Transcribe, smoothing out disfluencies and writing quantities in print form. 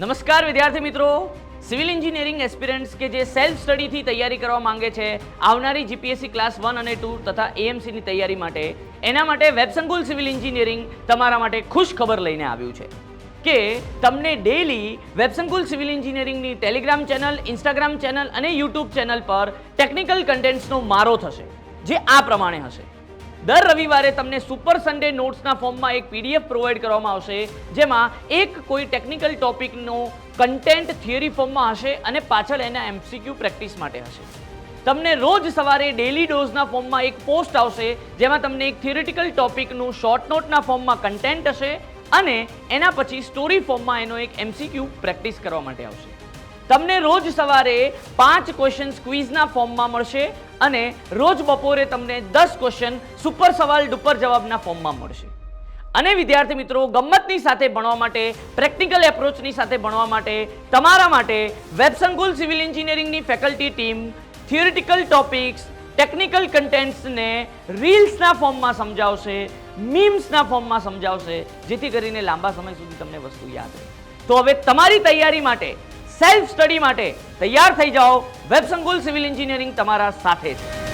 નમસ્કાર વિદ્યાર્થી મિત્રો, સિવિલ એન્જિનિયરિંગ એસ્પિરન્ટ્સ કે જે સેલ્ફ સ્ટડીથી તૈયારી કરવા માંગે છે આવનારી જીપીએસસી ક્લાસ 1 અને 2 તથા એએમસીની તૈયારી માટે, એના માટે વેબસંકુલ સિવિલ એન્જિનિયરિંગ તમારા માટે ખુશ ખબર લઈને આવ્યું છે કે તમને ડેઈલી વેબસંકુલ સિવિલ એન્જિનિયરિંગની ટેલિગ્રામ ચેનલ, ઇન્સ્ટાગ્રામ ચેનલ અને યુટ્યુબ ચેનલ પર ટેકનિકલ કન્ટેન્ટ્સનો મારો થશે, જે આ પ્રમાણે હશે. દર રવિવારે તમને સુપર સન્ડે નોટ્સના ફોર્મમાં એક પીડીએફ પ્રોવાઈડ કરવામાં આવશે, જેમાં એક કોઈ ટેકનિકલ ટોપિકનો કન્ટેન્ટ થિયરી ફોર્મમાં હશે અને પાછળ એના એમસીક્યુ પ્રેક્ટિસ માટે હશે. તમને રોજ સવારે ડેલી ડોઝના ફોર્મમાં એક પોસ્ટ આવશે, જેમાં તમને એક થિયરિટિકલ ટોપિકનું શોર્ટ નોટના ફોર્મમાં કન્ટેન્ટ હશે અને એના પછી સ્ટોરી ફોર્મમાં એનો એક એમસીક્યુ પ્રેક્ટિસ કરવા માટે આવશે. તમને રોજ સવારે 5 ક્વેશ્ચન્સ ક્વિઝના ફોર્મમાં મળશે અને રોજ બપોરે તમને 10 ક્વેશ્ચન સુપર સવાલ ડુપર જવાબના ફોર્મમાં મળશે. અને વિદ્યાર્થી મિત્રો, ગમ્મતની સાથે ભણવા માટે, પ્રેક્ટિકલ એપ્રોચની સાથે ભણવા માટે તમારા માટે વેબસંકુલ સિવિલ એન્જિનિયરિંગની faculty team theoretical topics, technical કન્ટેન્ટ્સને રીલ્સના ફોર્મમાં સમજાવશે, મીમ્સના ફોર્મમાં સમજાવશે, જેથી કરીને લાંબા સમય સુધી તમને વસ્તુ યાદ રહે. તો હવે તમારી તૈયારી માટે, સેલ્ફ સ્ટડી માટે તૈયાર થઈ જાઓ. વેબસંકુલ સિવિલ એન્જિનિયરિંગ તમારા સાથે છે.